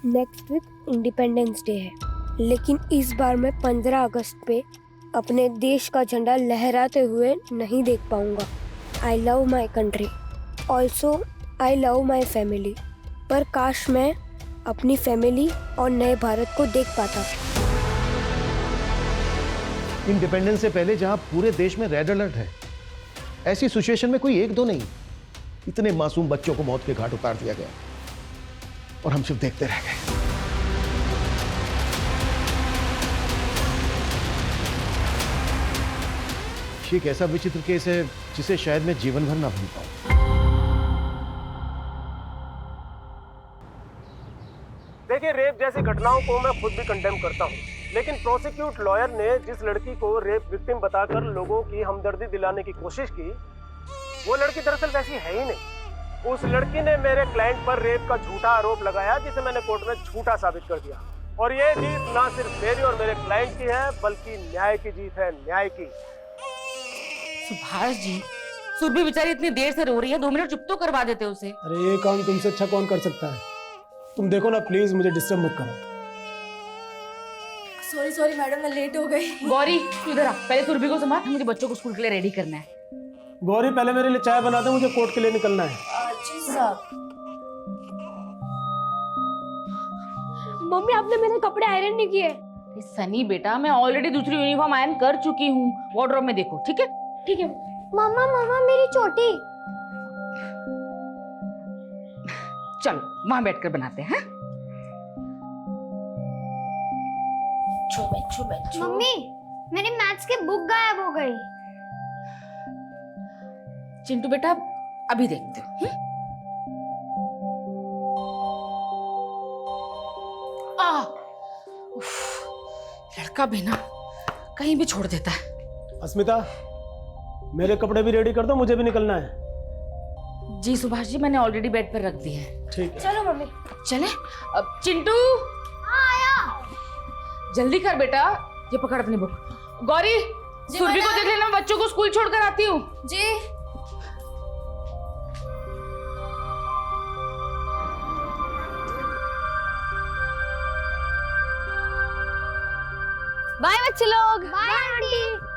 Next week independence day है, लेकिन इस बार मैं 15 अगस्त पे अपने देश का झंडा लहराते हुए नहीं देख पाऊंगा। I love my country, also I love my family. पर काश मैं अपनी फैमिली और नए भारत को देख पाता। इंडिपेंडेंस से पहले जहां पूरे देश में रेड अलर्ट है, ऐसी सिचुएशन में कोई एक दो नहीं, इतने मासूम बच्चों को मौत के घाट उतार दिया गया और हम सिर्फ देखते रह गए। ये एक ऐसा विचित्र केस है जिसे शायद मैं जीवन भर ना भूल पाऊं। देखिए, रेप जैसी घटनाओं को मैं खुद भी कंडेम करता हूं, लेकिन प्रोसिक्यूट लॉयर ने जिस लड़की को रेप विक्टिम बताकर लोगों की हमदर्दी दिलाने की कोशिश की, वो लड़की दरअसल वैसी है ही नहीं। उस लड़की ने मेरे क्लाइंट पर रेप का झूठा आरोप लगाया, जिसे मैंने कोर्ट में झूठा साबित कर दिया। और ये जीत ना सिर्फ मेरी और मेरे क्लाइंट की है, बल्कि न्याय की जीत है, न्याय की। सुभाष जी, सुरभि बेचारी इतनी देर से रो रही है, 2 मिनट चुप तो करवा देते उसे। अरे ये काम तुमसे अच्छा कौन कर सकता है? तुम देखो ना, प्लीज मुझे डिस्टर्ब मत करो। सॉरी मैडम, मैं लेट हो गई। गौरी तू इधर आ, पहले सुरभि को संभाल, मुझे बच्चों को स्कूल के लिए रेडी करना है। गौरी पहले मेरे लिए चाय बना दे, मुझे कोर्ट के लिए निकलना है। जी साहब। मम्मी, आपने मेरे कपड़े आयरन नहीं किए। सनी बेटा, मैं ऑलरेडी दूसरी यूनिफॉर्म आयरन कर चुकी हूँ, वार्डरोब में देखो। ठीक है ठीक है। मामा मेरी चोटी। चलो वहां बैठकर बनाते हैं। मम्मी, मेरी मैथ्स की बुक गायब हो गई। चिंटू बेटा, अभी देखते हो। लड़का भी ना कहीं भी छोड़ देता है। अस्मिता, मेरे कपड़े भी रेडी कर दो, मुझे भी निकलना है। जी सुभाष जी, मैंने ऑलरेडी बेड पर रख दिए हैं। ठीक है। चलो मम्मी। चले अब। चिंटू आया। जल्दी कर बेटा, ये पकड़ अपनी बुक। गौरी, सुरभि को देख लेना, मैं बच्चों को स्कूल छोड़कर आती हूँ। जी। बाय बच्चे लोग। Bye aunty.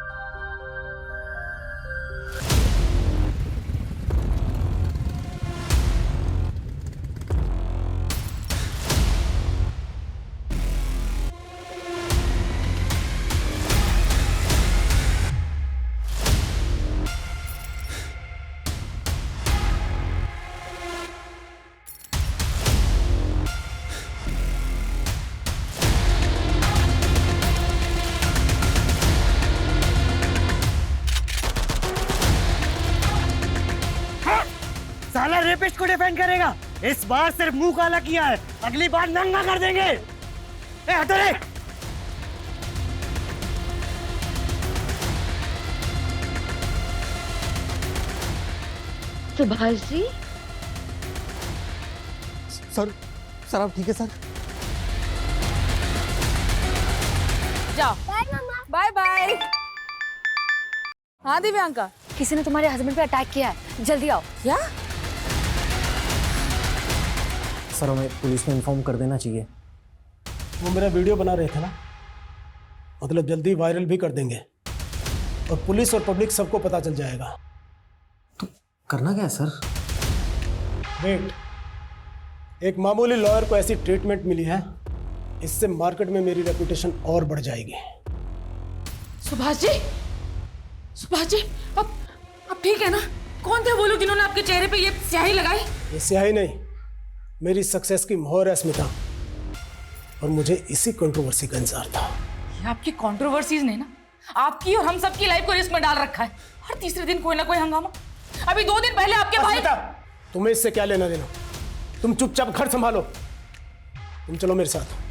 साला रेपिस्ट को डिफेंड करेगा। इस बार सिर्फ मुंह काला किया है, अगली बार नंगा कर देंगे। ए हटो रे। सुभाष जी। सर आप ठीक है सर? जाओ। Bye bye. हाँ दिव्यांका, किसी ने तुम्हारे हस्बैंड पे अटैक किया है, जल्दी आओ। क्या? सर हमें पुलिस में इन्फॉर्म कर देना चाहिए। वो मेरा वीडियो बना रहे थे ना, मतलब जल्दी वायरल भी कर देंगे और पुलिस और पब्लिक सबको पता चल जाएगा। तो करना क्या है सर? वेट, एक मामूली लॉयर को ऐसी ट्रीटमेंट मिली है, इससे मार्केट में मेरी रेपुटेशन और बढ़ जाएगी। सुभाष जी, सुभाष जी, अब ठीक है ना? कौन थे वो लोग जिन्होंने आपके चेहरे पे ये स्याही लगाई? ये स्याही नहीं, मेरी सक्सेस की मोहर है स्मिता, और मुझे इसी कंट्रोवर्सी का इंतजार था। ये आपकी कंट्रोवर्सीज ने ना आपकी और हम सबकी लाइफ को रिस्क में डाल रखा है। हर तीसरे दिन कोई ना कोई हंगामा। अभी 2 दिन पहले आपके भाई। स्मिता, तुम्हें इससे क्या लेना देना? तुम चुपचाप घर संभालो। तुम चलो मेरे साथ।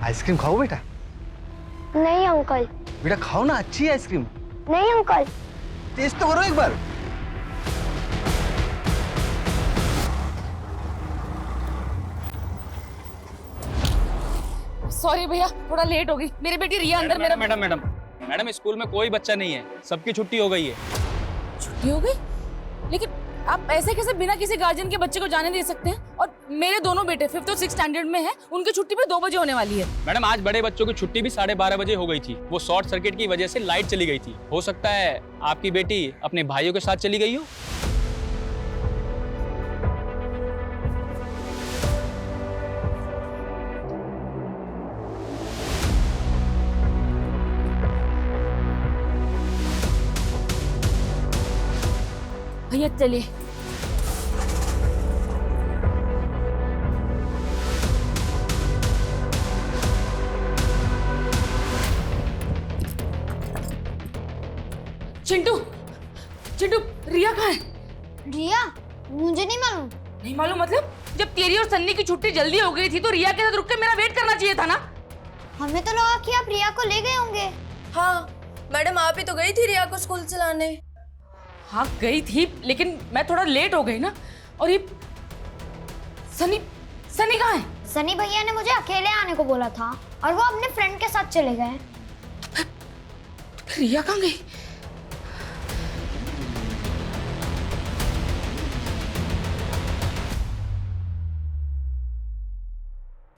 आइसक्रीम खाओ बेटा। नहीं अंकल। बेटा खाओ ना, अच्छी है आइसक्रीम। नहीं अंकल। टेस्ट तो करो एक बार। सॉरी भैया, थोड़ा लेट हो गई। मेरी बेटी रिया अंदर मेरा मैडम स्कूल में कोई बच्चा नहीं है, सबकी छुट्टी हो गई है। छुट्टी हो गई? लेकिन आप ऐसे कैसे बिना किसी गार्जियन के बच्चे को जाने दे सकते हैं? और मेरे दोनों बेटे 5th और 6th स्टैंडर्ड में हैं, उनकी छुट्टी भी 2 बजे होने वाली है। मैडम आज बड़े बच्चों की छुट्टी भी 12:30 बजे हो गई थी। वो शॉर्ट सर्किट की वजह से लाइट चली गई थी। हो सकता है आपकी बेटी अपने भाइयों के साथ चली गई हो। भैया चलिए। चिंटू, चिंटू, रिया कहाँ है? रिया? मुझे नहीं मालूम। नहीं मालूम मतलब? जब तेरी और सन्नी की छुट्टी जल्दी हो गई थी तो रिया के साथ रुक के मेरा वेट करना चाहिए था ना? हमें तो लगा कि आप रिया को ले गए होंगे। हाँ मैडम, आप ही तो गई थी रिया को स्कूल चलाने। हाँ गई थी, लेकिन मैं थोड़ा लेट हो गई ना। और ये सनी, सनी कहाँ है? सनी भैया ने मुझे अकेले आने को बोला था और वो अपने फ्रेंड के साथ चले गए। रिया कहाँ गई?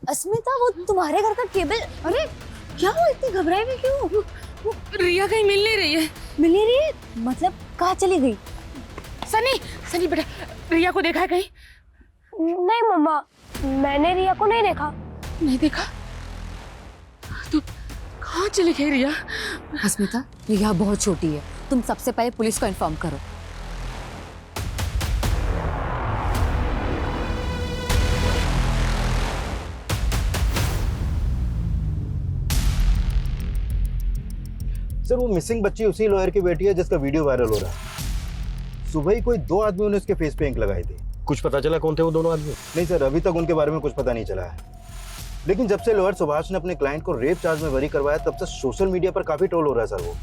अस्मिता, वो तुम्हारे घर का केबल। अरे क्या हुआ, इतनी घबराई हुई क्यों? वो रिया कहीं मिल नहीं रही है। मिल नहीं रही है? मतलब कहाँ चली गई? सनी, सनी बेटा, रिया को देखा है कहीं? नहीं मम्मा, मैंने रिया को नहीं देखा। नहीं देखा? तो कहाँ चली गई रिया? अस्मिता, रिया बहुत छोटी है, तुम सबसे पहले पुलिस को इन्फॉर्म करो। सर वो मिसिंग बच्ची उसी लॉयर की बेटी है जिसका वीडियो वायरल हो रहा है। सुबह ही कोई 2 आदमियों ने उसके फेस पे इंक लगाई थी। कुछ पता चला कौन थे वो दोनों आदमी? नहीं सर, अभी तक उनके बारे में कुछ पता नहीं चला है। लेकिन जब से लॉयर सुभाष ने अपने क्लाइंट को रेप चार्ज में बरी करवाया तब से सोशल मीडिया पर काफी ट्रोल हो रहा है सर। वो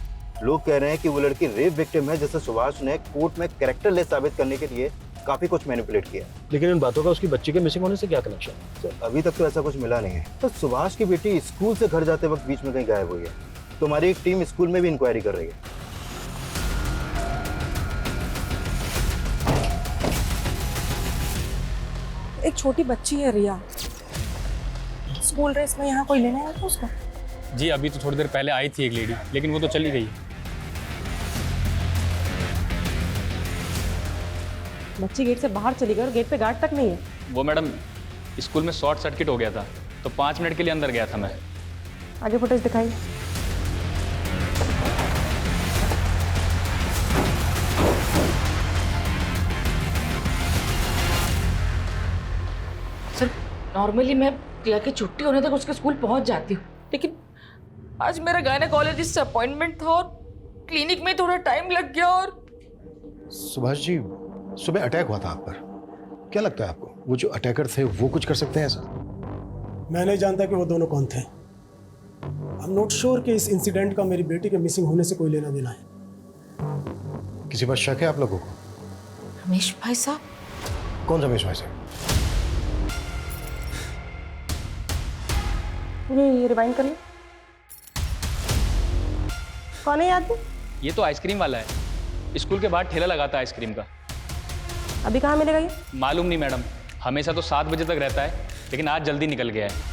लोग कह रहे हैं कि वो लड़की रेप विक्टिम है, जिसे सुभाष ने कोर्ट में कैरेक्टरलेस साबित करने के लिए काफी कुछ मैनिपुलेट किया। लेकिन इन बातों का उसकी बच्ची के मिसिंग होने से क्या कनेक्शन? सर अभी तक तो ऐसा कुछ मिला नहीं है। तो सुभाष की बेटी स्कूल से घर जाते वक्त बीच में कहीं गायब हुई है। तो हमारी एक टीम स्कूल में भी इंक्वायरी कर रही है। एक छोटी बच्ची है रिया, स्कूल ड्रेस में यहाँ कोई लेने आया था उसको? जी अभी तो थोड़ी देर पहले आई थी एक लेडी, लेकिन वो तो चली गई। बच्ची गेट से बाहर चली गई और गेट पे गार्ड तक नहीं है। वो मैडम स्कूल में शॉर्ट सर्किट हो गया था, तो 5 मिनट के लिए अंदर गया था मैं। आगे फुटेज दिखाई। सर नॉर्मली मैं रिया की छुट्टी होने तक उसके स्कूल पहुंच जाती हूँ, लेकिन आज मेरा गायनेकोलॉजिस्ट से अपॉइंटमेंट था और क्लिनिक में थोड़ा टाइम लग गया। और सुभाष जी, सुबह अटैक हुआ था आप पर, क्या लगता है आपको वो जो अटैकर थे वो कुछ कर सकते हैं ऐसा? मैं नहीं जानता कि वो दोनों कौन थे। आई एम नॉट श्योर कि इस इंसिडेंट का मेरी बेटी के मिसिंग होने से कोई लेना देना है। किसी पर शक है आप लोगों को? रमेश भाई साहब। कौन सा रमेश भाई साहब? ये रिवाइंड कर लो। कौन है ये आदमी? ये तो आइसक्रीम वाला है, स्कूल के बाहर ठेला लगाता है आइसक्रीम का। अभी कहाँ मिलेगा ये? मालूम नहीं मैडम, हमेशा तो 7 बजे तक रहता है, लेकिन आज जल्दी निकल गया है।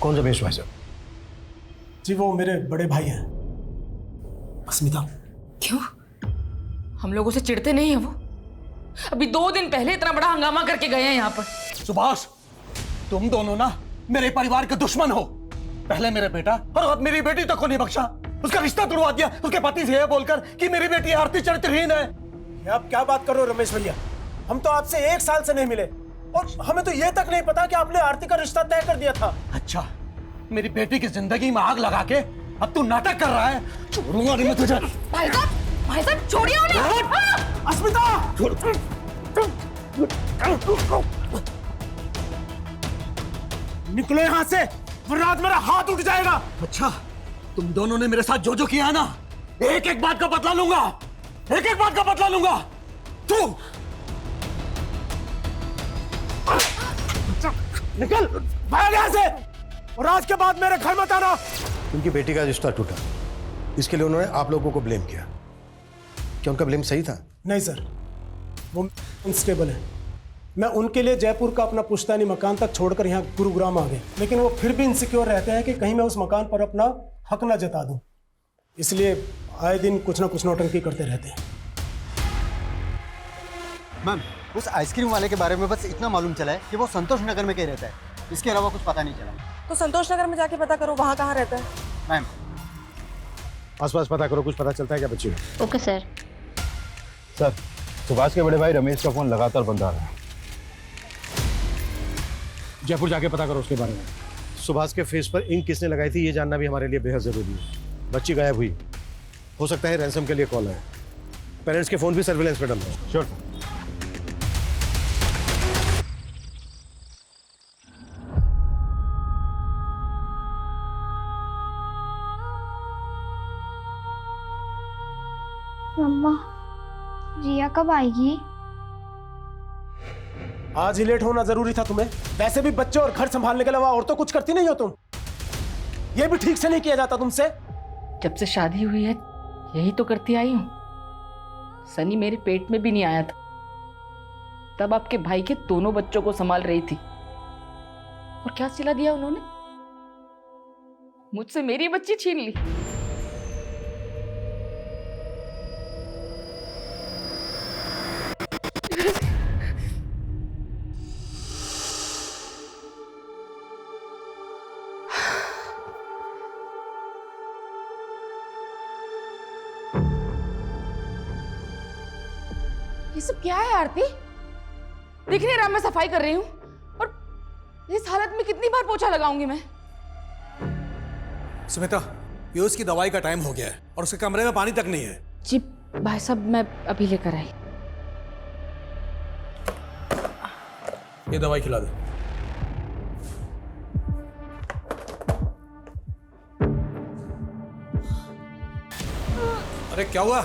कौन सा रमेश भाई साहब? जी वो मेरे बड़े भाई हैं, अस्मिता। क्यों? हम लोगों से चिढ़ते नहीं है वो? अभी 2 दिन पहले इतना बड़ा हंगामा करके गए हैं यहाँ पर। सुभाष, तुम दोनों ना मेरे परिवार के दुश्मन हो। पहले मेरे बेटा और अब मेरी बेटी तक को नहीं बख्शा। उसका रिश्ता तोड़वा दिया उसके पति से बोलकर कि मेरी बेटी आरती चरित्रहीन है। ये आप क्या बात कर रहे हो रमेश भैया? हम तो आपसे 1 साल से नहीं मिले। और हमें तो ये तक नहीं पता कि आपने आरती का रिश्ता तय कर दिया था। अच्छा, मेरी बेटी की जिंदगी में आग लगा के अब तू नाटक कर रहा है। छोड़ूंगा नहीं मैं तुझे। भाई साहब छोड़िए उन्हें। अस्मिता! निकलो यहाँ से, वरना आज मेरा हाथ उठ जाएगा। अच्छा, तुम दोनों ने मेरे साथ जो जो किया है ना, एक एक बात का बदला लूंगा, एक एक बात का बदला लूंगा। तू निकल, भाग यहाँ से, और आज के बाद मेरे घर मत आना। उनकी बेटी का रिश्ता टूटा, इसके लिए उन्होंने आप लोगों को ब्लेम किया। क्या उनका ब्लेम सही था? नहीं सर, वो अनस्टेबल है। मैं उनके लिए जयपुर का अपना पुश्तैनी मकान तक छोड़कर यहाँ गुरुग्राम आ गए, लेकिन वो फिर भी इनसिक्योर रहते हैं कि कहीं मैं उस मकान पर अपना हक ना जता दूं। इसलिए आए दिन कुछ ना कुछ नौटंकी करते रहते हैं। मैम, उस आइसक्रीम वाले के बारे में बस इतना मालूम चला है कि वो संतोष नगर में कहीं रहता है, इसके अलावा कुछ पता नहीं चला। तो संतोष नगर में जाके पता करो वहाँ कहाँ रहता है। मैम, आसपास पता करो, कुछ पता चलता है क्या बच्ची को? Okay sir. सर, सुभाष के बड़े भाई रमेश का फोन लगातार बंद आ रहा है। जयपुर जाके पता करो उसके बारे में। सुभाष के फेस पर इंक किसने लगाई थी ये जानना भी हमारे लिए बेहद जरूरी है। बच्ची गायब हुई, हो सकता है रैंसम के लिए कॉल है। पेरेंट्स के फोन भी सर्विलेंस पे डालना है। श्योर। मम्मा, रिया कब आएगी? आज ही लेट होना जरूरी था तुम्हें? वैसे भी बच्चे और घर संभालने के अलावा और तो कुछ करती नहीं हो तुम। ये भी ठीक से नहीं किया जाता तुमसे। जब से शादी हुई है यही तो करती आई हूँ। सनी मेरे पेट में भी नहीं आया था, तब आपके भाई के दोनों बच्चों को संभाल रही थी। और क्या सिला दिया उन्होंने? मुझसे मेरी बच्ची छीन ली। ये सब क्या है आरती? दिख नहीं रहा मैं सफाई कर रही हूँ, और इस हालत में कितनी बार पोछा लगाऊंगी मैं? सुमिता, ये उसकी दवाई का टाइम हो गया है और उसके कमरे में पानी तक नहीं है। जी भाई साहब, मैं अभी लेकर आई। ये दवाई खिला दे। अरे क्या हुआ?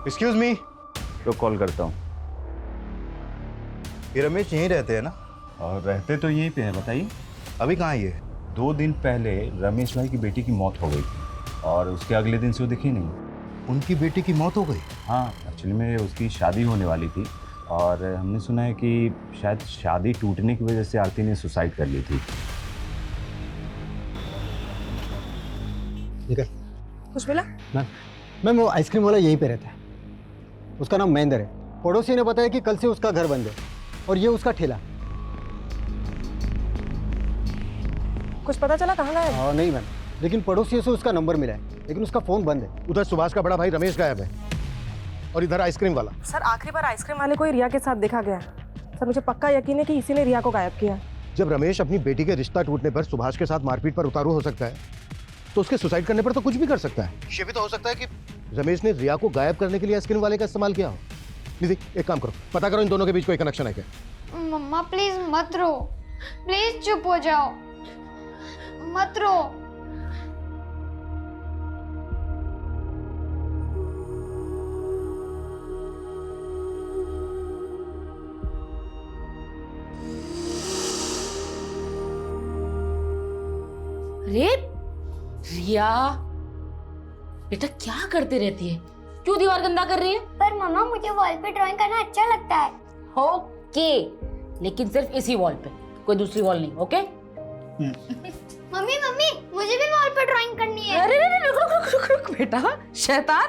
एक्सक्यूज मी, तो कॉल करता हूँ। ये रमेश यहीं रहते हैं ना? और रहते तो यहीं पे हैं। बताइए अभी कहाँ है ये? 2 दिन पहले रमेश भाई की बेटी की मौत हो गई और उसके अगले दिन से वो दिखी नहीं। उनकी बेटी की मौत हो गई? हाँ, एक्चुअली में उसकी शादी होने वाली थी और हमने सुना है कि शायद शादी टूटने की वजह से आरती ने सुसाइड कर ली थी। ठीक है। कुछ मिला? मैम, वो आइसक्रीम वाला यहीं पे रहता है। उसका नाम महेंद्र है। पड़ोसी ने बताया कि कल से उसका घर बंद है और ये उसका ठेला। कुछ पता चला कहाँ गया है? नहीं मैम, लेकिन पड़ोसियों से उसका नंबर मिला है, लेकिन उसका फोन बंद है। उधर सुभाष का बड़ा भाई रमेश गायब है और इधर आइसक्रीम वाला। सर, आखिरी बार आइसक्रीम वाले को ही रिया के साथ देखा गया। सर, मुझे पक्का यकीन है कि इसी ने रिया को गायब किया। जब रमेश अपनी बेटी के रिश्ता टूटने पर सुभाष के साथ मारपीट पर उतारू हो सकता है, तो उसके सुसाइड करने पर तो कुछ भी कर सकता है। ये भी तो हो सकता है कि रमेश ने रिया को गायब करने के लिए आइसक्रीम वाले का इस्तेमाल किया हो। निधि, एक काम करो, पता करो इन दोनों के बीच कोई कनेक्शन है क्या। मम्मा प्लीज मत रो, प्लीज चुप हो जाओ, मत रो। अरे रिया बेटा, क्या करते रहती है? क्यों दीवार गंदा कर रही है? पर मम्मा, मुझे वॉल पे ड्राइंग करना अच्छा लगता है। ओके, लेकिन सिर्फ इसी वॉल पे, कोई दूसरी वॉल नहीं। ओके? मम्मी, मुझे भी वॉल पे ड्राइंग करनी है। अरे रुक रुक रुक रुक रुक बेटा, शैतान।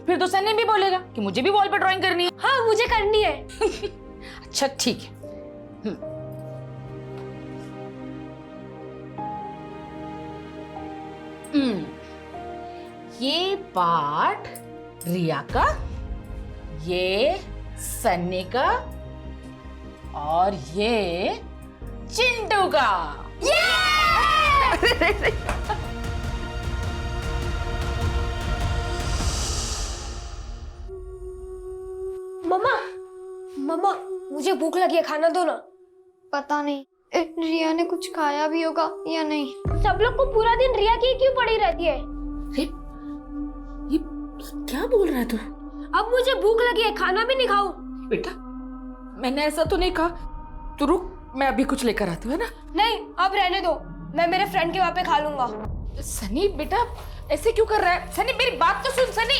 फिर तो सनी भी बोलेगा कि मुझे भी वॉल पे ड्राइंग करनी है। हाँ मुझे करनी है। अच्छा ठीक है। ये पार्ट रिया का, ये सन्नी का और ये चिंटू का। मम्मा मम्मा मुझे भूख लगी है, खाना दो ना। पता नहीं रिया ने कुछ खाया भी होगा या नहीं। सब लोग को पूरा दिन रिया की क्यों पड़ी रहती है? ये क्या बोल रहा है तू? अब मुझे भूख लगी है, खाना भी नहीं खाऊं? बेटा मैंने ऐसा तो नहीं कहा। तू रुक, मैं अभी कुछ लेकर आती हूँ, है ना? नहीं अब रहने दो, मैं मेरे फ्रेंड के वहाँ पे खा लूंगा। सनी बेटा ऐसे क्यों कर रहा है? सनी मेरी बात तो सुन। सनी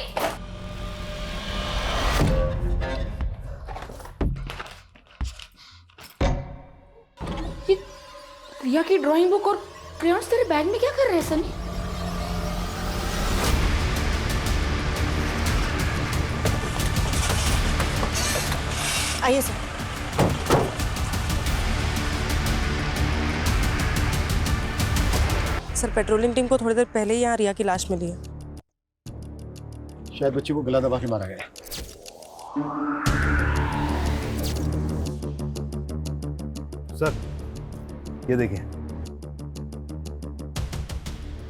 ये रिया की ड्राइंग बुक और क्रेयॉन्स तेरे बैग में क्या कर रहे हैं सनी? आइए सर। सर पेट्रोलिंग टीम को थोड़ी देर पहले ही यहाँ रिया की लाश मिली है। शायद बच्ची को गला दबा के मारा गया। सर ये देखिए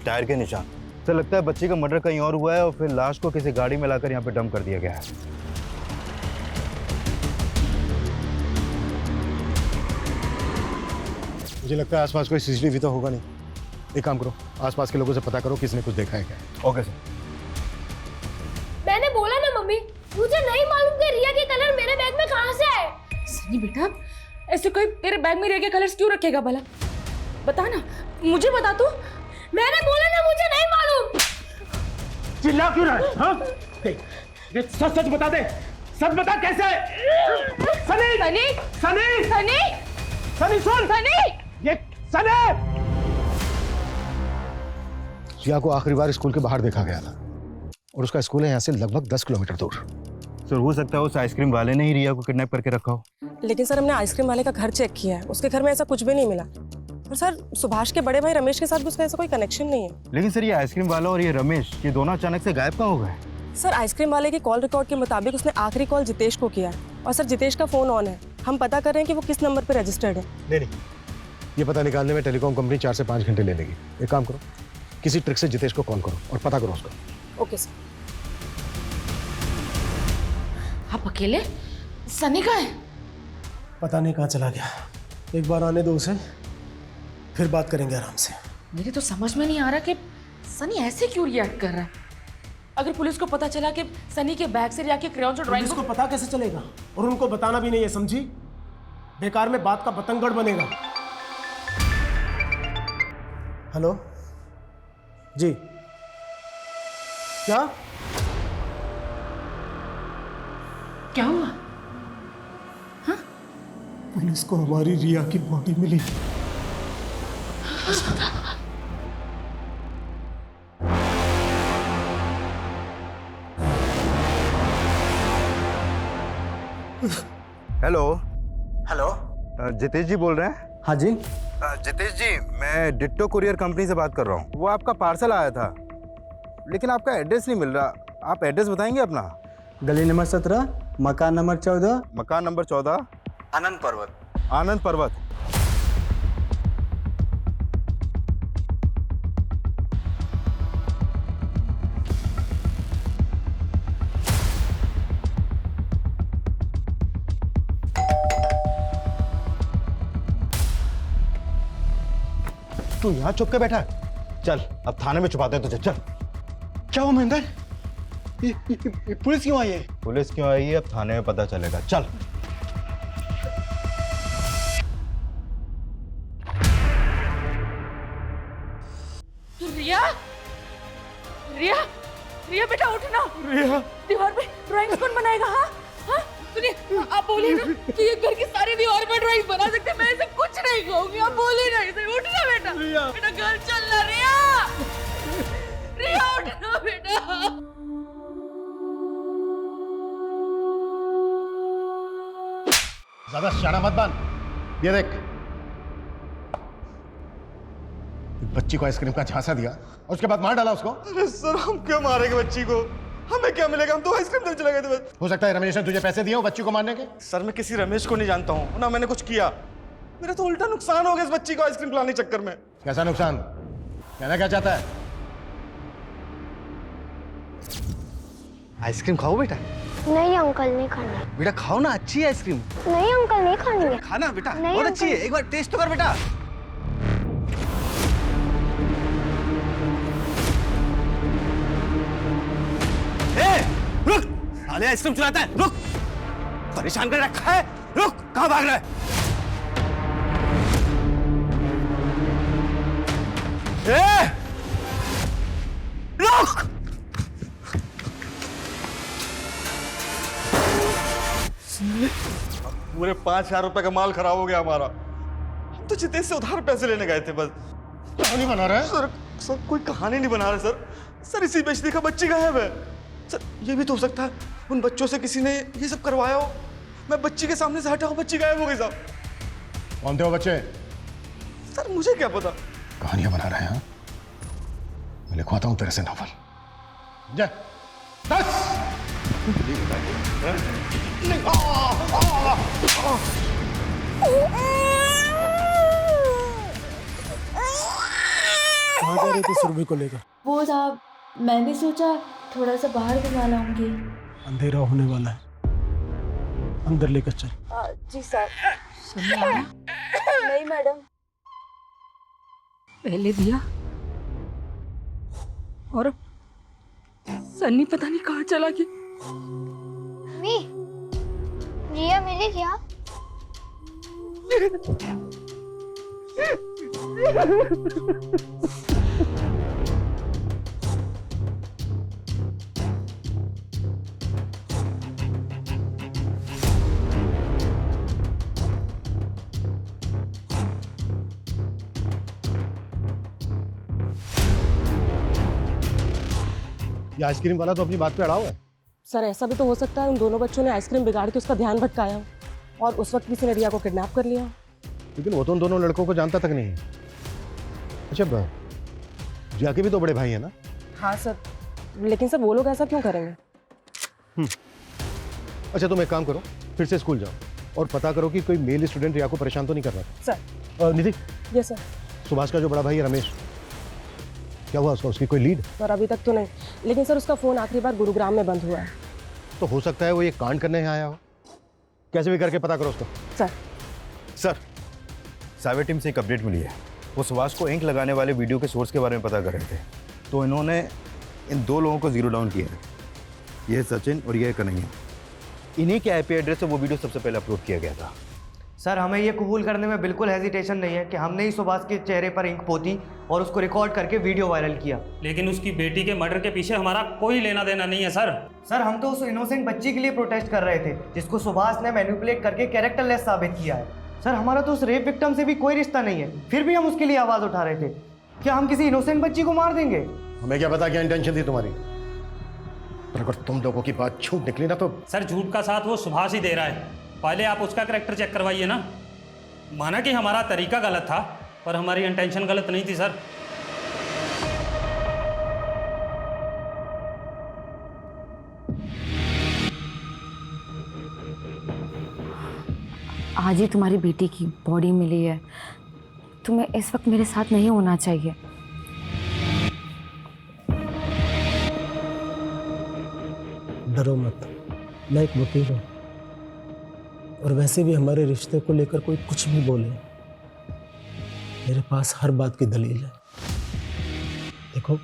टायर के निशान। सर लगता है बच्ची का मर्डर कहीं और हुआ है और फिर लाश को किसी गाड़ी में लाकर यहाँ पे डंप कर दिया गया है। मुझे लगता है आसपास कोई सीसीटीवी तो होगा नहीं। एक काम करो, आसपास के लोगों से पता करो किसने कुछ देखा है क्या। Okay sir. मैंने बोला ना मम्मी, मुझे नहीं मालूम कि रिया के कलर मेरे बैग में कहाँ से आए। सनी बेटा ऐसे कोई तेरे बैग में रिया के कलर्स क्यों रखेगा भला? बता ना, मुझे बता तू। मैंने बोला ना मुझे नहीं मालूम। चिल्ला क्यों रहा है? हाँ? ये सच सच बता दे, सच बता कैसे? सनी सनी सनी सनी सनी सुन, सनी ये सनी। रिया को आखिरी बार स्कूल के बाहर देखा गया था और उसका स्कूल है यहाँ से लगभग 10 किलोमीटर दूर। सर हो सकता है उस आइसक्रीम वाले ने ही रिया को किडनैप करके रखा हो। लेकिन सर हमने आइसक्रीम वाले का घर चेक किया है, उसके घर में ऐसा कुछ भी नहीं मिला। और सर सुभाष के बड़े भाई रमेश के साथ भी उसका ऐसा कोई कनेक्शन नहीं है। लेकिन सर ये आइसक्रीम वाला और ये रमेश, ये दोनों अचानक से गायब कहाँ हो गए? सर आइसक्रीम वाले की कॉल रिकॉर्ड के मुताबिक उसने आखिरी कॉल जितेश को किया है और सर जितेश का फोन ऑन है। हम पता कर रहे हैं कि वो किस नंबर पर रजिस्टर्ड है। नहीं, ये पता निकालने में टेलीकॉम कंपनी 4 से 5 घंटे ले लेगी। एक काम करो, किसी ट्रिक से जितेश को कॉल करो और पता करो उसका। Okay sir. आप अकेले? सनी का है? पता नहीं कहाँ चला गया। एक बार आने दो उसे, फिर बात करेंगे आराम से। मेरे तो समझ में नहीं आ रहा कि सनी ऐसे क्यों रिएक्ट कर रहा है। अगर पुलिस को पता चला कि सनी के बैग से रिया के क्रेयॉन्स और ड्राइंग पुलिस को पता कैसे चलेगा? और उनको बताना भी नहीं है, समझी? बेकार में बात का बतंगड़ बनेगा। हेलो जी, क्या क्या हुआ? पुलिस को हमारी रिया की बॉडी मिली। हेलो हेलो, जितेश जी बोल रहे हैं? हाँ जी। जितेश जी मैं डिट्टो कुरियर कंपनी से बात कर रहा हूँ। वो आपका पार्सल आया था लेकिन आपका एड्रेस नहीं मिल रहा। आप एड्रेस बताएंगे अपना? गली नंबर 17, मकान नंबर 14, मकान नंबर 14, आनंद पर्वत। आनंद पर्वत। तू यहाँ चुप के बैठा है? चल अब थाने में छुपाते हैं तुझे। चल। क्या हुआ महेंद्र? ये पुलिस क्यों आई है? पुलिस क्यों आई है अब थाने में पता चलेगा। चल। रिया रिया रिया बेटा उठना। रिया दीवार पे ड्राइंग कौन बनाएगा? हाँ हाँ सुनिए, आप बोलिए ना कि ये घर की सारी दीवार पे ड्राइंग बना सकते हैं। मैं ऐसे कुछ नहीं कहूंगी, आप बोलिए ना इसे। उठना बेटा, बेटा घर चलना। रिया रिया उठना बेटा। ज्यादा शाना मत बन। ये देख, बच्ची को आइसक्रीम का झांसा दिया और उसके बाद मार डाला उसको। अरे सर, हम क्यों मारेंगे बच्ची को? हमें क्या मिलेगा? हम तो आइसक्रीम देने चले गए थे बस। हो सकता है रमेश ने तुझे पैसे दिए हो बच्ची को मारने के। सर, मैं किसी रमेश को नहीं जानता हूँ, ना मैंने कुछ किया। मेरा तो उल्टा नुकसान हो गया इस बच्ची को आइसक्रीम खिलाने के चक्कर में। कैसा नुकसान? कहना क्या चाहता है? आइसक्रीम खाओ बेटा। नहीं अंकल, नहीं खाना। बेटा खाओ ना, अच्छी है आइसक्रीम। नहीं अंकल, नहीं खानी है। खाना बेटा, नहीं बहुत अच्छी है, अंकल। एक बार टेस्ट तो कर बेटा। रुक, साले आइसक्रीम चुराता है, रुक। परेशान कर रखा है, रुक। कहाँ भाग रहा है? रुक। पूरे 5,000 रुपए का माल खराब हो गया हमारा। हम तो जितेश से उधार पैसे लेने गए थे बस। कहानी बना रहा है? सर कोई कहानी नहीं बना रहे सर। सर इसी बेचने का बच्ची गायब है। सर ये भी तो हो सकता है उन बच्चों से किसी ने ये सब करवाया हो। मैं बच्ची के सामने से हटा हूँ, बच्ची गायब हो गई साहब। कौन थे वो बच्चे? सर मुझे क्या पता। कहानियां बना रहे हैं। मैं लिखवाता हूं तेरे से नॉवल। जय 10 कहाँ जा रहे थे सुरभि को लेकर? वो साहब, मैंने सोचा थोड़ा सा बाहर घुमा लाऊंगी। अंधेरा होने वाला है, अंदर लेकर चल। जी सर। नहीं मैडम। पहले दिया और सन्नी पता नहीं कहाँ चला गया। मी, रिया मिली क्या? ये आइसक्रीम वाला तो अपनी बात पे अड़ा हुआ है। सर ऐसा भी तो हो सकता है उन दोनों बच्चों ने आइसक्रीम बिगाड़ के उसका ध्यान भटकाया हो और उस वक्त किसी ने रिया को किडनैप कर लिया हो। लेकिन वो तो उन दोनों लड़कों को जानता तक नहीं है। अच्छा, जिया के भी तो बड़े भाई है ना? हाँ सर, लेकिन सर वो लोग ऐसा क्यों करेंगे? अच्छा, तुम एक काम करो, फिर से स्कूल जाओ और पता करो कि कोई मेल स्टूडेंट रिया को परेशान तो नहीं कर रहा था। Sir. Nidhi. Yes sir. Subhash का जो बड़ा भाई है रमेश, क्या हुआ उसका? उसकी कोई लीड? सर अभी तक तो नहीं, लेकिन सर उसका फोन आखिरी बार गुरुग्राम में बंद हुआ है। तो हो सकता है वो ये कांड करने यहाँ आया हो। कैसे भी करके पता करो उसको। सर, साइबर टीम से एक अपडेट मिली है। वो सुभाष को इंक लगाने वाले वीडियो के सोर्स के बारे में पता कर रहे थे, तो इन्होंने इन 2 लोगों को जीरो डाउन किया है। ये सचिन और ये कन्हैया। इन्हीं के आईपी एड्रेस से वो वीडियो सबसे पहले अपलोड किया गया था। सर हमें ये कबूल करने में बिल्कुल हेजिटेशन नहीं है कि हमने ही सुभाष के चेहरे पर इंक पोती और उसको रिकॉर्ड करके वीडियो वायरल किया। लेकिन उसकी बेटी के मर्डर के पीछे हमारा कोई लेना देना नहीं है सर। सर हम तो उस इनोसेंट बच्ची के लिए प्रोटेस्ट कर रहे थे जिसको सुभाष ने मैनिपुलेट करके कैरेक्टरलेस साबित किया है। सर हमारा तो उस रेप विक्टिम से भी कोई रिश्ता नहीं है, फिर भी हम उसके लिए आवाज़ उठा रहे थे। क्या हम किसी इनोसेंट बच्ची को मार देंगे? हमें क्या पता क्या इंटेंशन थी तुम्हारी, पर अगर तुम लोगों की बात झूठ निकली ना तो। सर झूठ का साथ वो सुभाष ही दे रहा है। पहले आप उसका कैरेक्टर चेक करवाइए ना। माना कि हमारा तरीका गलत था, पर हमारी इंटेंशन गलत नहीं थी सर। आज ही तुम्हारी बेटी की बॉडी मिली है, तुम्हें इस वक्त मेरे साथ नहीं होना चाहिए। डरो मत, मैं एक वकील हूँ और वैसे भी हमारे रिश्ते को लेकर कोई कुछ भी बोले, मेरे पास हर बात की दलील है। देखो,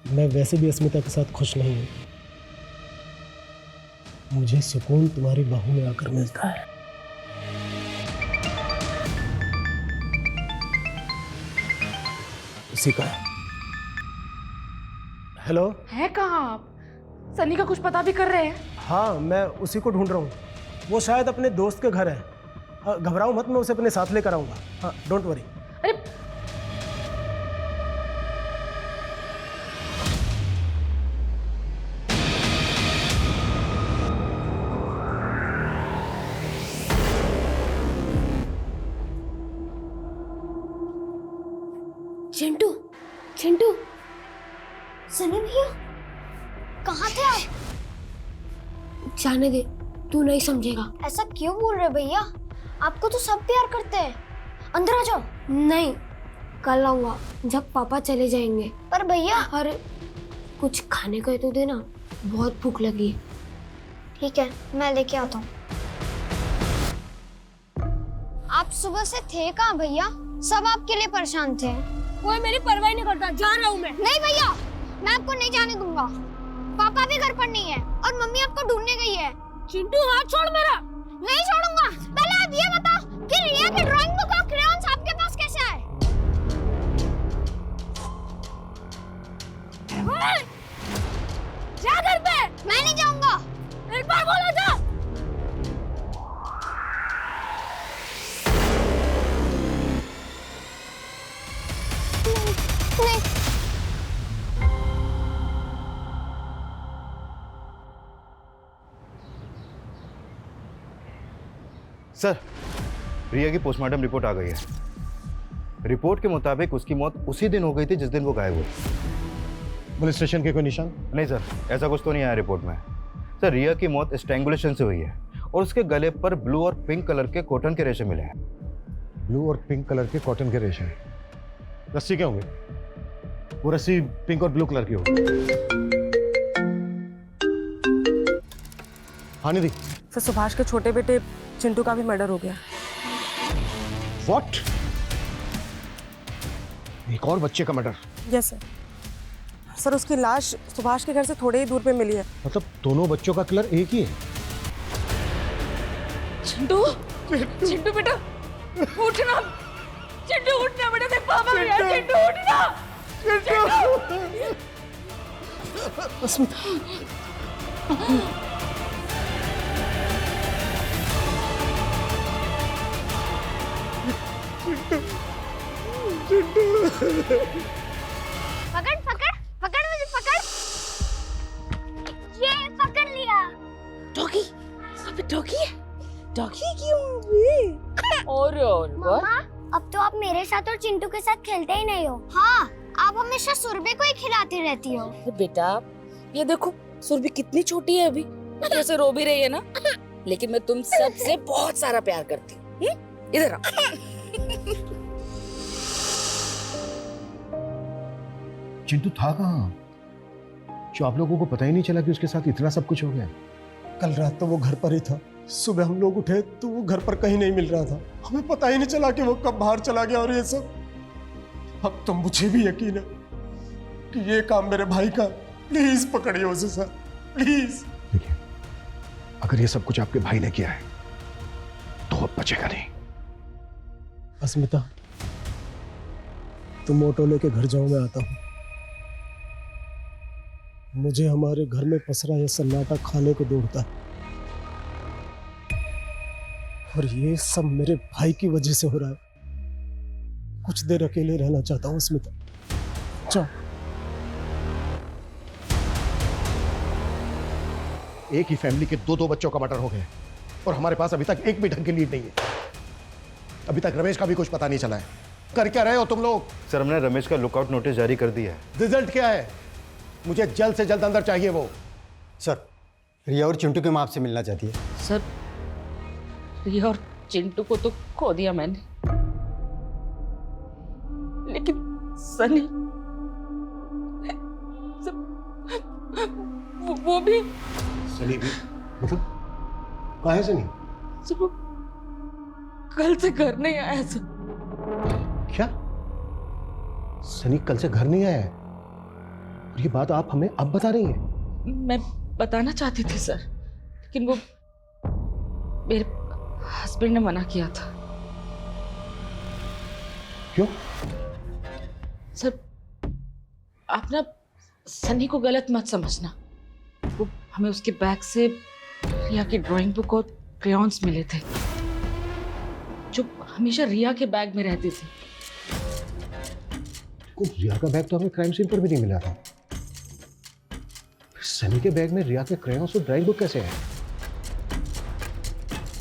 मैं वैसे भी अस्मिता के साथ खुश नहीं हूँ। मुझे सुकून तुम्हारी बाहों में आकर मिलता है। उसी का है। हेलो। है कहाँ आप? सनी का कुछ पता भी कर रहे हैं? हाँ, मैं उसी को ढूंढ रहा हूँ। वो शायद अपने दोस्त के घर है। घबराओ मत, मैं उसे अपने साथ लेकर आऊँगा। हाँ, डोंट वरी। अरे कहाँ थे आप? जाने दे, तू नहीं समझेगा। ऐसा क्यों बोल रहे भैया? आपको तो सब प्यार करते हैं। अंदर आ जाओ। नहीं, कल आऊंगा जब पापा चले जाएंगे। पर भैया। अरे कुछ खाने को तो देना, बहुत भूख लगी है। ठीक है, मैं लेके आता हूँ। आप सुबह से थे कहाँ भैया? सब आपके लिए परेशान थे। कोई मेरी परवाह नहीं करता, जा रहा हूँ मैं। नहीं भैया, मैं आपको नहीं जाने दूंगा। पापा भी घर पर नहीं है और मम्मी आपको ढूंढने गई है। चिंटू हाथ छोड़ मेरा। नहीं छोड़ूंगा। पहले आप ये बताओ कि रिया की ड्राइंग बुक और क्रेयॉन्स आपके पास कैसे आए? जा घर पे। मैं नहीं जाऊंगा। एक बार बोला जा। नहीं। सर, रिया की पोस्टमार्टम रिपोर्ट आ गई है। रिपोर्ट के मुताबिक उसकी मौत उसी दिन हो गई थी जिस दिन वो गायब हुई। पुलिस स्टेशन के कोई निशान? नहीं सर, ऐसा कुछ तो नहीं आया रिपोर्ट में। सर, रिया की मौत स्ट्रैंगुलेशन से हुई है और उसके गले पर ब्लू और पिंक कलर के कॉटन के रेशे मिले हैं। ब्लू और पिंक कलर के कॉटन के रेशे? रस्सी क्या होंगे? वो रस्सी पिंक और ब्लू कलर की होगी। हाँ निधि। सर, सुभाष के छोटे बेटे चिंटू का भी मर्डर हो गया। What? एक और बच्चे का मर्डर? Yes sir. सर, उसकी लाश सुभाष के घर से थोड़े ही दूर पे मिली है। मतलब दोनों बच्चों का कलर एक ही है? चिंटू, चिंटू बेटा उठना। चिंटू उठना बेटा, देख पापा भी है। चिंटू उठना। अस्मिता। पकड़ पकड़ पकड़ मुझे, पकड़। ये पकड़ लिया। डॉगी, अबे डॉगी है। डॉगी क्यों? और मम्मा, अब तो आप मेरे साथ और चिंटू के साथ खेलते ही नहीं हो। हाँ, आप हमेशा सुरभि को ही खिलाती रहती हो। बेटा, ये देखो सुरभि कितनी छोटी है अभी, जैसे रो भी रही है ना, लेकिन मैं तुम सबसे बहुत सारा प्यार करती हूँ। इधर आओ। चिंटू था कहाँ जो आप लोगों को पता ही नहीं चला कि उसके साथ इतना सब कुछ हो गया? कल रात तो वो घर पर ही था। सुबह हम लोग उठे तो वो घर पर कहीं नहीं मिल रहा था। हमें पता ही नहीं चला कि वो कब बाहर चला गया। और ये सब अब तो मुझे भी यकीन है कि ये काम मेरे भाई का। प्लीज पकड़िए उसे सर, प्लीज। देखिए, अगर ये सब कुछ आपके भाई ने किया है तो अब बचेगा नहीं। अस्मिता, तुम ऑटो लेके घर जाओ, मैं आता हूँ। मुझे हमारे घर में पसरा यह सन्नाटा खाने को दौड़ता है, और ये सब मेरे भाई की वजह से हो रहा है। कुछ देर अकेले रहना चाहता हूँ अस्मिता। जाओ। एक ही फैमिली के दो बच्चों का मर्डर हो गया और हमारे पास अभी तक एक भी ढंग की लीड नहीं है। अभी तक रमेश का भी कुछ पता नहीं चला है। कर क्या रहे हो तुम लोग? सर, हमने रमेश का लुकआउट नोटिस जारी कर दिया है। रिजल्ट क्या है? मुझे जल्द से जल्द अंदर चाहिए वो। सर, रिया और चिंटू की माँ आपसे मिलना चाहती है। सर, रिया और चिंटू को तो खो दिया मैंने, लेकिन सनी वो भी। सनी भी? मतलब कहाँ है सनी? सर, वो कल से घर नहीं आया सर। क्या? सनी कल से घर नहीं आया है? और ये बात आप हमें अब बता रही हैं? मैं बताना चाहती थी सर, लेकिन वो मेरे हस्बैंड ने मना किया था। क्यों? सर, आप ना सनी को गलत मत समझना। वो हमें उसके बैग से रिया की ड्राइंग बुक और क्रेयॉन्स मिले थे, जो हमेशा रिया के बैग में रहती थी। रिया का बैग तो हमें क्राइम सीन पर भी नहीं मिला था। सनी के बैग में रिया के क्रेयॉन्स और ड्राइंग बुक कैसे है?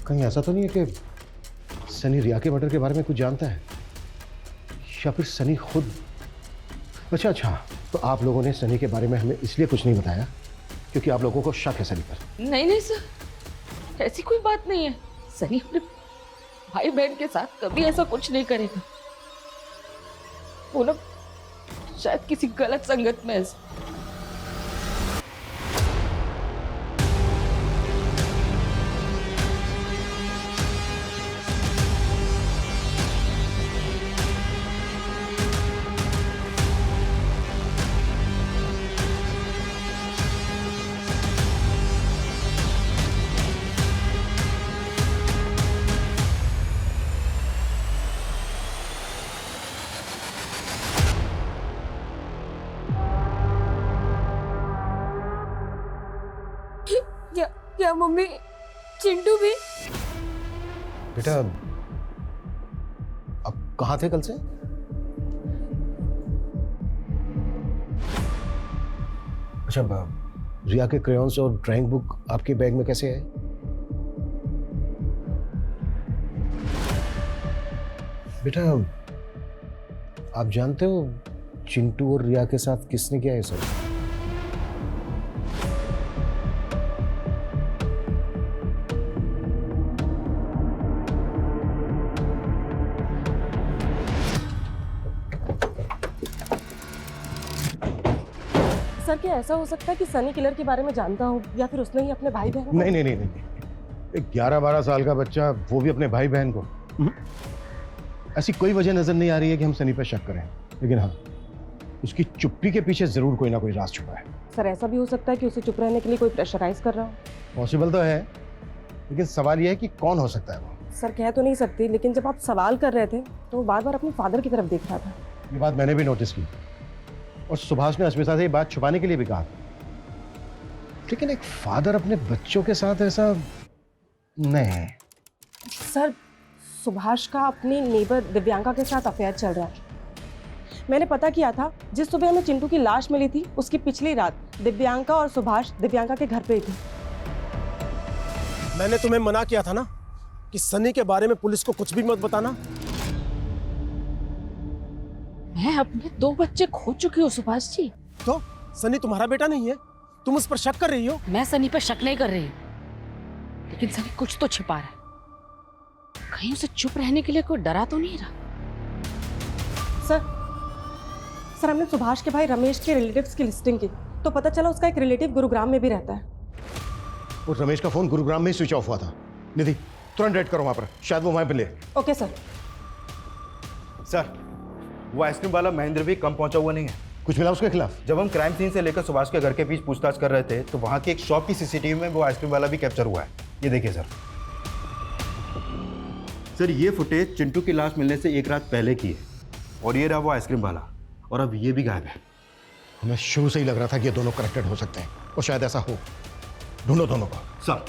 कहीं ऐसा तो नहीं है कि सनी रिया के मर्डर के बारे में कुछ जानता है, या फिर सनी खुद? अच्छा, तो आप लोगों ने सनी के बारे में हमें इसलिए कुछ नहीं बताया क्योंकि आप लोगों को शक है सनी पर। नहीं नहीं सर, ऐसी कोई बात नहीं है। सनी अपने भाई बहन के साथ कभी ऐसा कुछ नहीं करेगा। वो ना शायद किसी गलत संगत में है। क्या मम्मी चिंटू भी? बेटा अब कहाँ थे कल से? अच्छा, रिया के क्रेयॉन्स और ड्राइंग बुक आपके बैग में कैसे है? बेटा आप जानते हो चिंटू और रिया के साथ किसने किया है सब? सर क्या ऐसा हो सकता है कि सनी किलर के बारे में जानता हो या फिर उसने ही अपने भाई बहन को? नहीं नहीं नहीं नहीं, 11-12 साल का बच्चा, वो भी अपने भाई बहन को। ऐसी कोई वजह नजर नहीं आ रही है कि हम सनी पर शक करें, लेकिन हाँ उसकी चुप्पी के पीछे जरूर कोई ना कोई राज छुपा है। सर ऐसा भी हो सकता है कि उसे चुप रहने के लिए कोई प्रेशराइज कर रहा हो। पॉसिबल तो है, लेकिन सवाल यह है कि कौन हो सकता है वो। सर कह तो नहीं सकती, लेकिन जब आप सवाल कर रहे थे तो वो बार बार अपने फादर की तरफ देख रहा था। ये बात मैंने भी नोटिस की और सुभाष ने अस्मिता से ये बात छुपाने के लिए भी कहा था, लेकिन एक फादर अपने बच्चों के साथ ऐसा नहीं। सर सुभाष का अपनी नेबर दिव्यांका के साथ अफेयर चल रहा है। मैंने पता किया था, जिस सुबह हमें चिंटू की लाश मिली थी उसकी पिछली रात दिव्यांका और सुभाष दिव्यांका के घर पे ही थे। मैंने तुम्हें मना किया था ना कि सनी के बारे में पुलिस को कुछ भी मत बताना। मैं अपने 2 बच्चे खो चुकी हूँ सुभाष जी। तो सनी तुम्हारा बेटा नहीं है? तुम उस पर शक कर रही हो? मैं सनी पर शक नहीं कर रही, लेकिन सनी कुछ तो छिपा रहा है। कहीं उसे चुप रहने के लिए कोई डरा तो नहीं रहा? सर हमने सुभाष के भाई रमेश के रिलेटिव्स की लिस्टिंग की तो पता चला उसका एक रिलेटिव गुरुग्राम में भी रहता है। और रमेश का फोन गुरुग्राम में ही स्विच ऑफ हुआ था। निधि तुरंत रेड करो वहां पर, शायद वो वहां पे ले। Okay sir. सर वो आइसक्रीम वाला महेंद्र भी कम पहुंचा हुआ नहीं है। कुछ मिला उसके खिलाफ? जब हम क्राइम सीन से लेकर सुभाष के घर के बीच पूछताछ कर रहे थे तो वहां की एक शॉप की सीसीटीवी में वो आइसक्रीम वाला भी कैप्चर हुआ है। ये देखिए सर ये फुटेज चिंटू की लाश मिलने से 1 रात पहले की है और ये रहा वो आइसक्रीम वाला, और अब ये भी गायब है। हमें शुरू से ही लग रहा था कि ये दोनों कनेक्टेड हो सकते हैं और शायद ऐसा हो। ढूंढो दोनों को। सर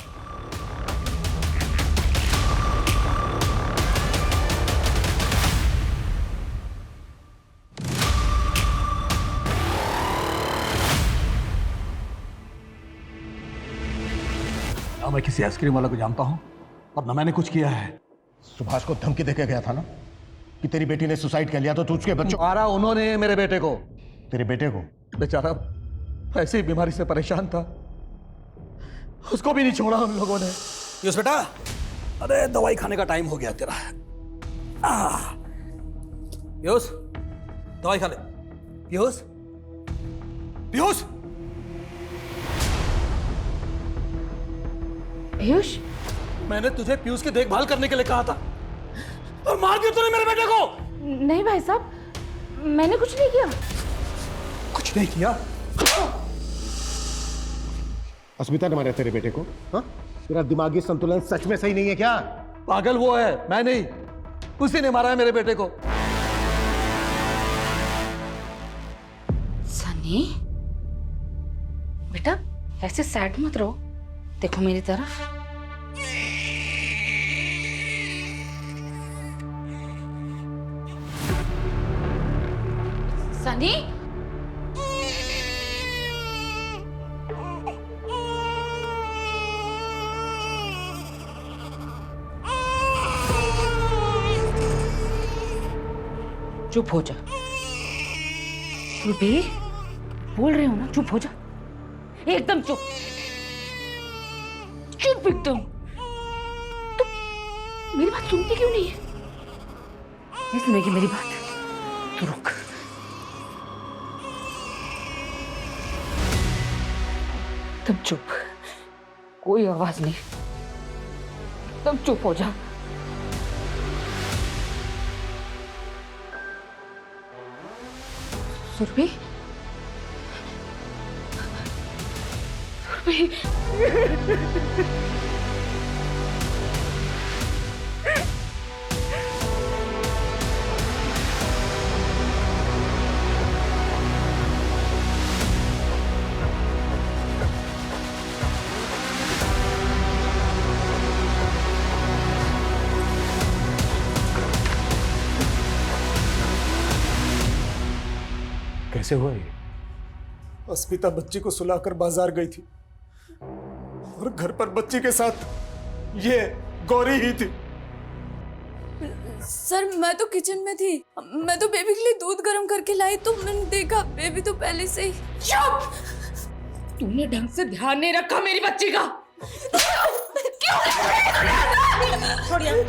ना मैं किसी आइसक्रीम वाला को जानता हूं और ना मैंने कुछ किया है। सुभाष को धमकी देके गया था ना कि तेरी बेटी ने सुसाइड कर लिया तो तू उसके बच्चों। मारा उन्होंने मेरे बेटे को। तेरे बेटे को? बेचारा ऐसी बीमारी से परेशान था, उसको भी नहीं छोड़ा उन लोगों ने। पीयूष बेटा, अरे दवाई खाने का टाइम हो गया तेरा। पीयूष दवाई खा ले। पीयूष पीयूष पीयूष, मैंने तुझे पीयूष की देखभाल करने के लिए कहा था और मार दिया तूने मेरे बेटे को। नहीं भाई साहब, मैंने कुछ नहीं किया। कुछ नहीं किया? अस्मिता ने मारा तेरे बेटे को? हाँ? तेरा दिमागी संतुलन सच में सही नहीं है क्या? पागल वो है, मैं नहीं। उसी ने मारा है मेरे बेटे को। सनी बेटा ऐसे सैड मत रहो, देखो मेरी तरफ। सनी चुप हो जा। बे बोल रहे हो ना, चुप हो जा। एकदम चुप चुप एकदम। तुम मेरी बात सुनती क्यों नहीं है? नहीं सुनेगी मेरी बात तो रुक। तुम चुप, कोई आवाज नहीं, तुम चुप हो जा। सुरभि, सुरभि, कैसे हुआ ये? अस्मिता बच्ची को सुलाकर बाजार गई थी और घर पर बच्ची के साथ ये गौरी ही थी। सर मैं तो किचन में थी, मैं तो बेबी के लिए दूध गर्म करके लाई तो मैंने देखा बेबी तो पहले से ही। चुप! तूने ढंग से ध्यान नहीं रखा मेरी बच्ची का। क्यों?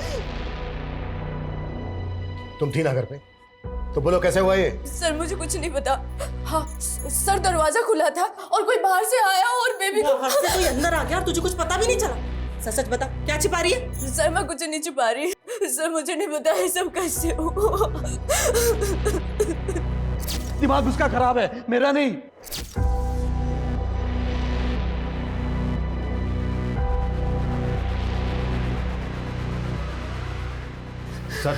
तुम थी ना घर पे, तो बोलो कैसे हुआ ये? सर मुझे कुछ नहीं पता। हाँ सर दरवाजा खुला था और कोई बाहर से आया और बेबी को बाहर से कोई अंदर आ गया और तुझे कुछ पता भी नहीं चला। सच सच बता, क्या छिपा रही है? सर मैं कुछ नहीं छिपा रही सर, मुझे नहीं पता है सब कैसे हुआ। दिमाग उसका खराब है, मेरा नहीं। सर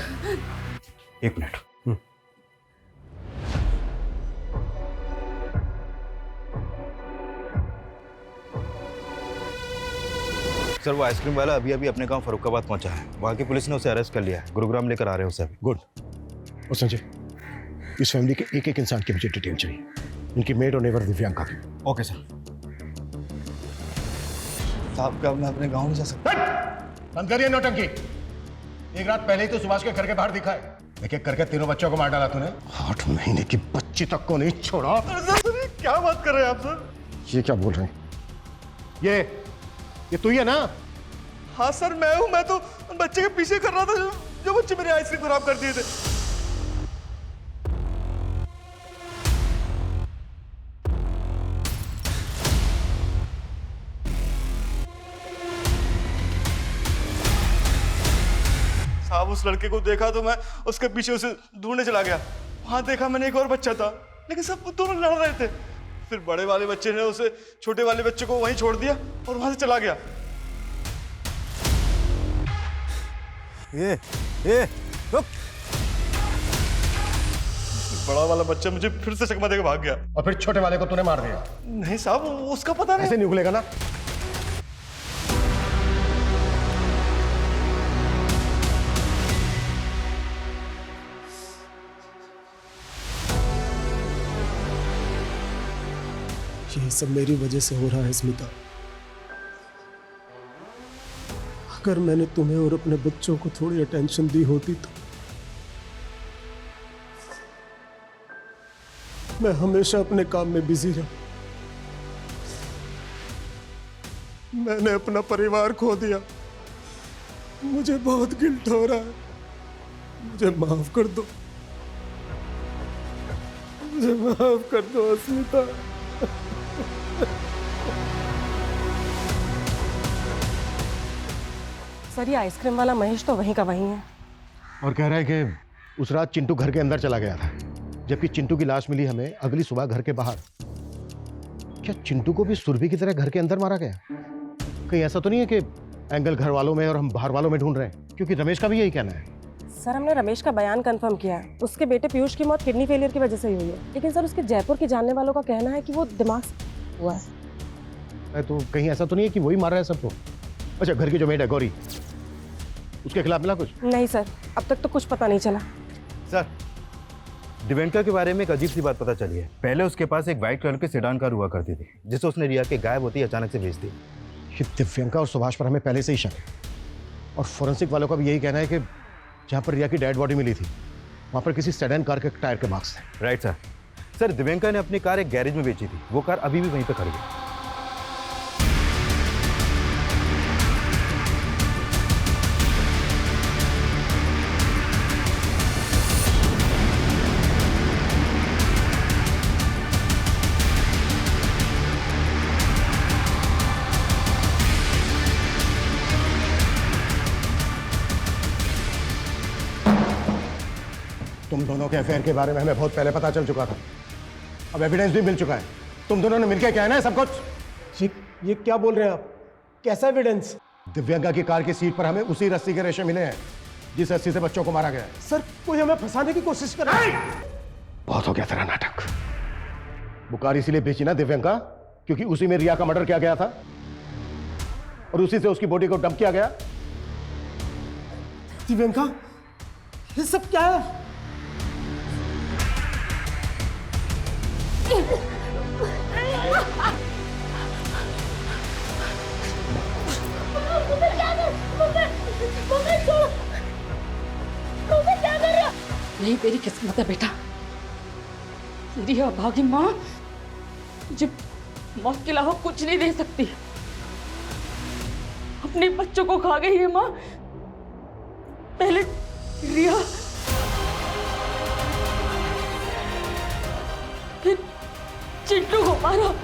एक मिनट। सर वो आइसक्रीम वाला अभी अभी अपने गांव फरुखाबाद पहुंचा है। वहां की पुलिस ने उसे अरेस्ट कर लिया है। गुरुग्राम लेकर आ रहे हैं उसे अभी। गुड। और संजय, इस फैमिली के एक एक इंसान की मुझे डिटेल चाहिए, इनकी मेड और नेबर दिव्यांका की। Okay sir. साहब क्या मैं अपने गांव नहीं जा सकता? बंद करिए नौटंकी। एक रात पहले ही तो सुभाष के घर के बाहर दिखा है। एक एक करके तीनों बच्चों को मार डाला तूने। 8 महीने की बच्ची तक को नहीं छोड़ा। क्या बात कर रहे हैं आप सर? ये क्या बोल रहे हैं? ये तू ही है ना? हाँ सर मैं हूँ। मैं तो उन बच्चे के पीछे कर रहा था जो बच्चे मेरी आइसक्रीम खराब कर दिए थे। साहब उस लड़के को देखा तो मैं उसके पीछे उसे ढूंढने चला गया। वहां देखा मैंने एक और बच्चा था, लेकिन सब दोनों लड़ रहे थे। फिर बड़े वाले बच्चे ने उसे छोटे वाले बच्चे को वहीं छोड़ दिया और वहां से चला गया। ये रुक। बड़ा वाला बच्चा मुझे फिर से चकमा देकर भाग गया। और फिर छोटे वाले को तूने मार दिया? नहीं साहब उसका पता नहीं। ऐसे नहीं उगलेगा ना। ये सब मेरी वजह से हो रहा है स्मिता। अगर मैंने तुम्हें और अपने बच्चों को थोड़ी अटेंशन दी होती तो मैं हमेशा अपने काम में बिजी रहा। मैंने अपना परिवार खो दिया। मुझे बहुत गिल्ट हो रहा है। मुझे माफ कर दो, मुझे माफ कर दो अस्मिता। सर ये आइसक्रीम वाला महेश तो वहीं का वहीं है। और कह रहा है कि उस रात चिंटू घर के अंदर चला गया था, जबकि चिंटू की लाश मिली हमें अगली सुबह घर के बाहर। क्या चिंटू को भी सुरभि की तरह घर के अंदर मारा गया? कहीं ऐसा तो नहीं है कि एंगल घर वालों में और हम बाहर वालों में ढूंढ रहे हैं? क्योंकि रमेश का भी यही कहना है। सर हमने रमेश का बयान कंफर्म किया है। उसके बेटे पीयूष की मौत किडनी फेलियर की वजह से ही हुई है, लेकिन सर उसके जयपुर के जानने वालों का कहना है कि वो दिमाग से हुआ है। तो कहीं ऐसा तो नहीं है कि वही मार रहा है सबको? अच्छा, घर की जो मेड है गौरी, उसके खिलाफ मिला कुछ? नहीं सर, अब तक तो कुछ पता नहीं चला। सर दिव्यांका के बारे में एक अजीब सी बात पता चली है। पहले उसके पास एक व्हाइट कलर के सेडान कार हुआ करती थी, जिसे उसने रिया के गायब होती अचानक से बेच दी। ये दिव्यांका और सुभाष पर हमें पहले से ही शक है, और फोरेंसिक वालों का भी यही कहना है कि जहाँ पर रिया की डेड बॉडी मिली थी वहाँ पर किसी सेडान कार के टायर के मार्क्स थे। Right sir. सर दिव्यांका ने अपनी कार एक गैरेज में बेची थी। वो कार अभी भी वहीं पर खड़ी है। तुम दोनों के अफेयर के बारे में हमें बहुत पहले पता चल चुका था। अब एविडेंस भी मिल चुका है। तुम दोनों ने मिलकर क्या है ना सब कुछ। ये क्या बोल रहे हैं आप? कैसा एविडेंस? दिव्यांका की कार की सीट पर हमें उसी रस्सी के रेशे मिले हैं जिस रस्सी से बच्चों को मारा गया है। सर कोई हमें फंसाने की कोशिश कर रहा है। बहुत हो गया तेरा नाटक। वो कार इसीलिए बेची ना दिव्यांका, क्योंकि उसी में रिया का मर्डर किया गया था और उसी से उसकी बॉडी को डंप किया गया। दिव्यांका, ये सब क्या है? यही तेरी किस्मत है बेटा। तेरी अभागी माँ मुझे मौत के अलावा कुछ नहीं दे सकती। अपने बच्चों को खा गई है माँ। पहले रिया, फिर चिंटू को मारा।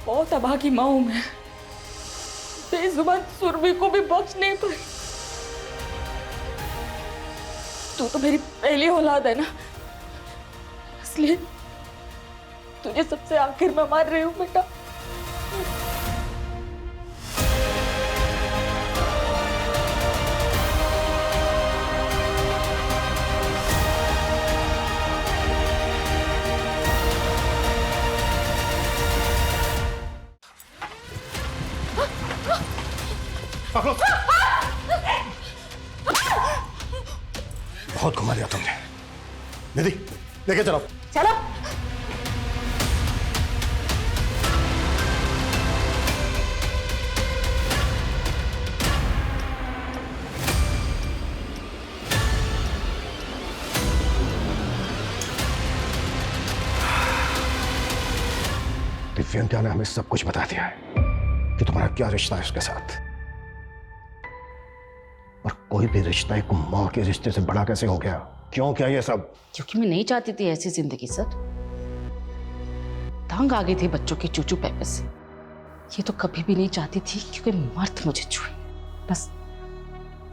बहुत अभागी माँ हूं मैं। बेजुबान सुरभि को भी बख्श नहीं पाई। तू तो मेरी पहली औलाद है ना, इसलिए तुझे सबसे आखिर में मार रही हूं बेटा। बहुत घुमा दिया तुमने। निधि, लेके चलो। चलो। दिव्यांका ने हमें सब कुछ बता दिया है कि तुम्हारा क्या रिश्ता है उसके साथ, और कोई भी रिश्ता एक माँ के रिश्ते से बड़ा कैसे हो गया? क्यों क्या ये सब? क्योंकि मैं नहीं चाहती थी ऐसी जिंदगी सर। तंग आ गई थी बच्चों के चूचू पैपे से। ये तो कभी भी नहीं चाहती थी क्योंकि मर्द मुझे छुए। बस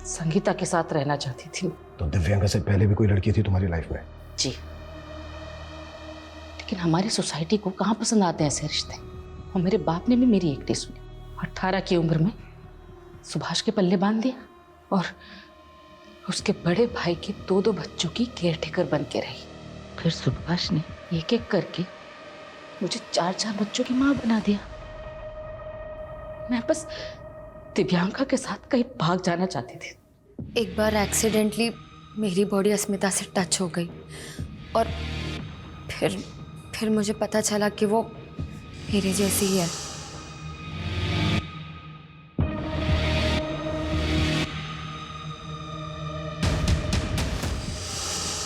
संगीता के साथ रहना चाहती थी। तो दिव्यांका से पहले भी कोई लड़की थी तुम्हारी लाइफ में? जी, लेकिन हमारी सोसाइटी को कहाँ पसंद आते हैं ऐसे रिश्ते। और मेरे बाप ने भी मेरी एक नहीं सुनी। 18 की उम्र में सुभाष के पल्ले बांध दिया और उसके बड़े भाई के 2 बच्चों की केयरटेकर बन के रही। फिर सुभाष ने एक एक करके मुझे 4 बच्चों की माँ बना दिया। मैं बस दिव्यांका के साथ कहीं भाग जाना चाहती थी। एक बार एक्सीडेंटली मेरी बॉडी अस्मिता से टच हो गई और फिर मुझे पता चला कि वो मेरी जैसी ही है।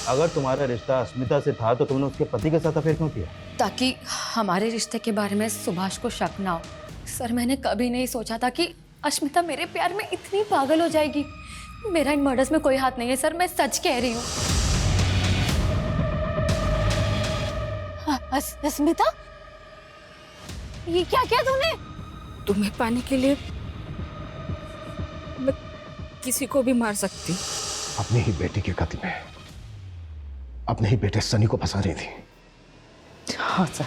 अगर तुम्हारा रिश्ता अस्मिता से था तो तुमने उसके पति के साथ अफेयर क्यों किया? ताकि हमारे रिश्ते के बारे में सुभाष को शक ना हो। सर, मैंने कभी नहीं सोचा था कि अस्मिता मेरे प्यार में इतनी पागल हो जाएगी। मेरा इन मर्डर्स में कोई हाथ नहीं है सर, मैं सच कह रही हूँ। अस्मिता, ये क्या किया तूने? तुम्हें पाने के लिए मैं किसी को भी मार सकती। अपनी ही बेटी के कत्ल में अपने ही बेटे सनी को फंसा रही थी। हाँ सर।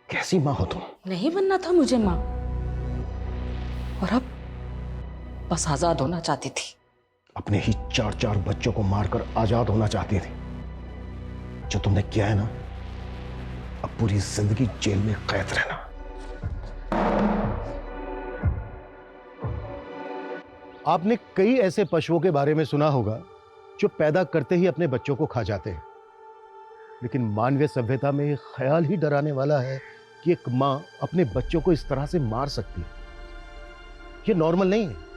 कैसी माँ हो तुम? नहीं बनना था मुझे माँ, और अब बस आजाद होना चाहती थी। अपने ही 4 बच्चों को मारकर आजाद होना चाहती थी। जो तुमने किया है ना, अब पूरी जिंदगी जेल में कैद रहना। आपने कई ऐसे पशुओं के बारे में सुना होगा जो पैदा करते ही अपने बच्चों को खा जाते हैं, लेकिन मानवीय सभ्यता में एक ख्याल ही डराने वाला है कि एक मां अपने बच्चों को इस तरह से मार सकती है। ये नॉर्मल नहीं है।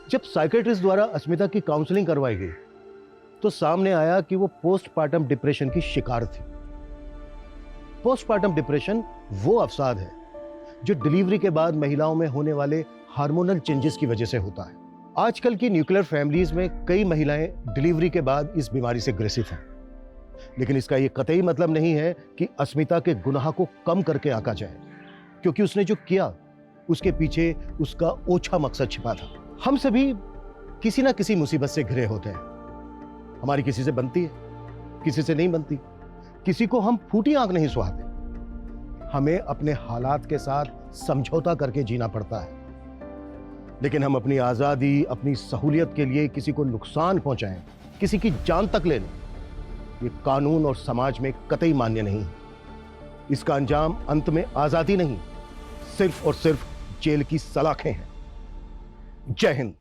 जब साइकेट्रिस्ट द्वारा अस्मिता की काउंसलिंग करवाई गई तो सामने आया कि वो पोस्टपार्टम डिप्रेशन की शिकार थी। पोस्टपार्टम डिप्रेशन वो अवसाद है जो डिलीवरी के बाद महिलाओं में होने वाले हार्मोनल चेंजेस की वजह से होता है। आजकल की न्यूक्लियर फैमिलीज में कई महिलाएं डिलीवरी के बाद इस बीमारी से ग्रसित हैं। लेकिन इसका यह कतई मतलब नहीं है कि अस्मिता के गुनाह को कम करके आंका जाए, क्योंकि उसने जो किया उसके पीछे उसका ओछा मकसद छिपा था। हम सभी किसी ना किसी मुसीबत से घिरे होते हैं। हमारी किसी से बनती है, किसी से नहीं बनती, किसी को हम फूटी आंख नहीं सुहाते। हमें अपने हालात के साथ समझौता करके जीना पड़ता है। लेकिन हम अपनी आजादी, अपनी सहूलियत के लिए किसी को नुकसान पहुंचाएं, किसी की जान तक ले लें, ये कानून और समाज में कतई मान्य नहीं है। इसका अंजाम अंत में आजादी नहीं, सिर्फ और सिर्फ जेल की सलाखें हैं। जय हिंद।